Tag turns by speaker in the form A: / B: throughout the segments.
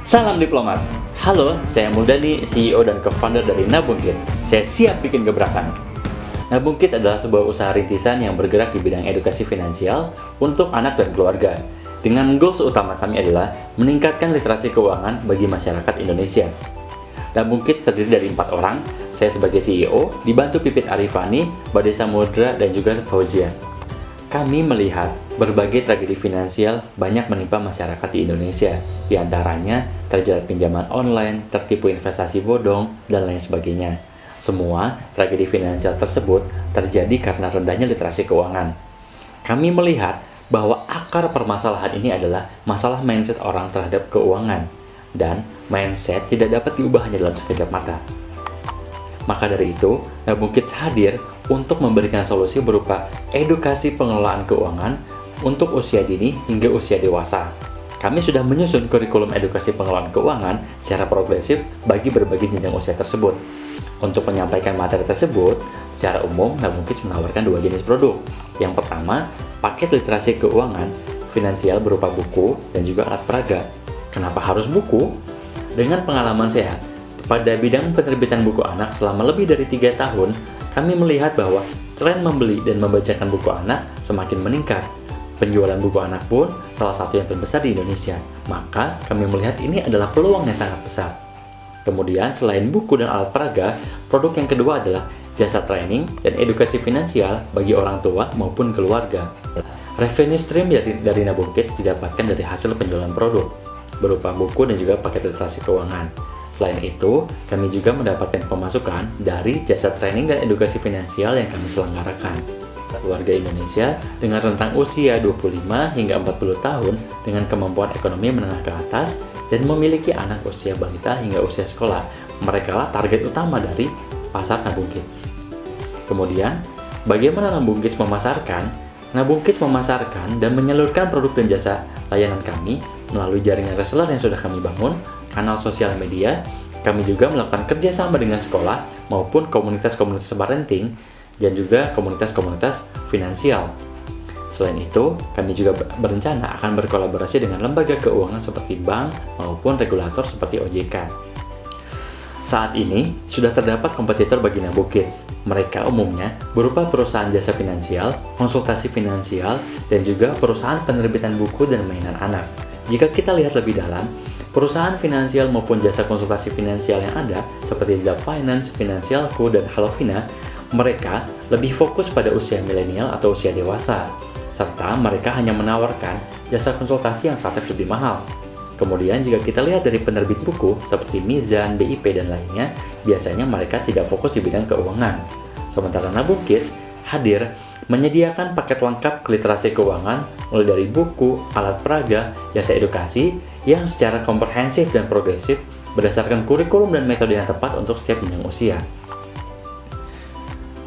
A: Salam diplomat. Halo, saya Muldani, CEO dan co-founder dari Nabung Kids. Saya siap bikin gebrakan. Nabung Kids adalah sebuah usaha rintisan yang bergerak di bidang edukasi finansial untuk anak dan keluarga. Dengan goals utama kami adalah meningkatkan literasi keuangan bagi masyarakat Indonesia. Nabung Kids terdiri dari 4 orang, saya sebagai CEO, dibantu Pipit Arifani, Bade Samudra, dan juga Fauzia. Kami melihat berbagai tragedi finansial banyak menimpa masyarakat di Indonesia, di antaranya terjerat pinjaman online, tertipu investasi bodong, dan lain sebagainya. Semua tragedi finansial tersebut terjadi karena rendahnya literasi keuangan. Kami melihat bahwa akar permasalahan ini adalah masalah mindset orang terhadap keuangan, dan mindset tidak dapat diubah hanya dalam sekejap mata. Maka dari itu, Nabung Kids hadir untuk memberikan solusi berupa edukasi pengelolaan keuangan untuk usia dini hingga usia dewasa. Kami sudah menyusun kurikulum edukasi pengelolaan keuangan secara progresif bagi berbagai jenjang usia tersebut. Untuk menyampaikan materi tersebut, secara umum Nabung Kids menawarkan 2 jenis produk. Yang pertama, paket literasi keuangan finansial berupa buku dan juga alat peraga. Kenapa harus buku? Dengan pengalaman saya, pada bidang penerbitan buku anak selama lebih dari 3 tahun, kami melihat bahwa tren membeli dan membacakan buku anak semakin meningkat. Penjualan buku anak pun salah satu yang terbesar di Indonesia. Maka kami melihat ini adalah peluang yang sangat besar. Kemudian selain buku dan alat peraga, produk yang kedua adalah jasa training dan edukasi finansial bagi orang tua maupun keluarga. Revenue stream dari Nabung Kids didapatkan dari hasil penjualan produk, berupa buku dan juga paket literasi keuangan. Selain itu, kami juga mendapatkan pemasukan dari jasa training dan edukasi finansial yang kami selenggarakan. Keluarga Indonesia dengan rentang usia 25 hingga 40 tahun dengan kemampuan ekonomi menengah ke atas dan memiliki anak usia balita hingga usia sekolah, merekalah target utama dari pasar Nabung Kids. Kemudian, bagaimana Nabung Kids memasarkan? Nabung Kids memasarkan dan menyalurkan produk dan jasa layanan kami melalui jaringan reseller yang sudah kami bangun, kanal sosial media. Kami juga melakukan kerjasama dengan sekolah maupun komunitas-komunitas parenting dan juga komunitas-komunitas finansial. Selain itu, kami juga berencana akan berkolaborasi dengan lembaga keuangan seperti bank maupun regulator seperti OJK. Saat ini, sudah terdapat kompetitor bagi Nabung Kids. Mereka umumnya berupa perusahaan jasa finansial, konsultasi finansial, dan juga perusahaan penerbitan buku dan mainan anak. Jika kita lihat lebih dalam, perusahaan finansial maupun jasa konsultasi finansial yang ada, seperti Zap Finance, Finansialku, dan Halovina, mereka lebih fokus pada usia milenial atau usia dewasa, serta mereka hanya menawarkan jasa konsultasi yang relatif lebih mahal. Kemudian jika kita lihat dari penerbit buku seperti Mizan, BIP, dan lainnya, biasanya mereka tidak fokus di bidang keuangan. Sementara Nabung Kids hadir menyediakan paket lengkap literasi keuangan mulai dari buku, alat peraga, jasa edukasi yang secara komprehensif dan progresif berdasarkan kurikulum dan metode yang tepat untuk setiap jenjang usia.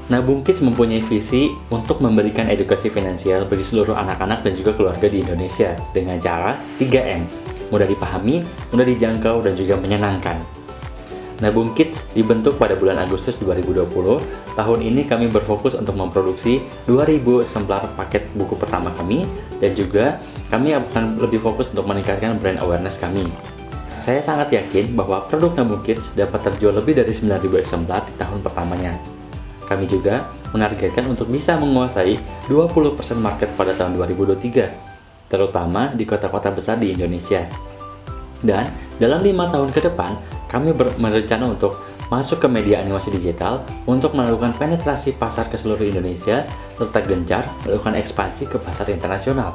A: Nabung Kids mempunyai visi untuk memberikan edukasi finansial bagi seluruh anak-anak dan juga keluarga di Indonesia dengan cara 3M. Mudah dipahami, mudah dijangkau, dan juga menyenangkan. Nabung Kids dibentuk pada bulan Agustus 2020. Tahun ini kami berfokus untuk memproduksi 2000 eksemplar paket buku pertama kami, dan juga kami akan lebih fokus untuk meningkatkan brand awareness kami. Saya sangat yakin bahwa produk Nabung Kids dapat terjual lebih dari 9.000 eksemplar di tahun pertamanya. Kami juga menargetkan untuk bisa menguasai 20% market pada tahun 2023, terutama di kota-kota besar di Indonesia. Dan dalam 5 tahun ke depan, kami berencana untuk masuk ke media animasi digital untuk melakukan penetrasi pasar ke seluruh Indonesia, serta gencar melakukan ekspansi ke pasar internasional.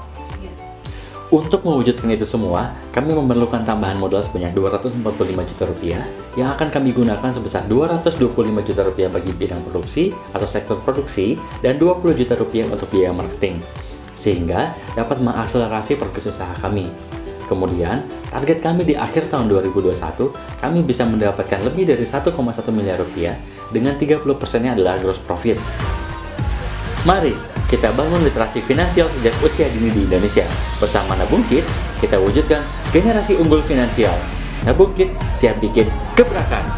A: Untuk mewujudkan itu semua, kami memerlukan tambahan modal sebanyak 245 juta rupiah yang akan kami gunakan sebesar 225 juta rupiah bagi bidang produksi atau sektor produksi dan 20 juta rupiah untuk biaya marketing, sehingga dapat mengakselerasi progres usaha kami. Kemudian, target kami di akhir tahun 2021, kami bisa mendapatkan lebih dari 1,1 miliar rupiah dengan 30%-nya adalah gross profit. Mari kita bangun literasi finansial sejak usia dini di Indonesia. Bersama Nabung Kids, kita wujudkan generasi unggul finansial. Nabung Kids siap bikin gebrakan.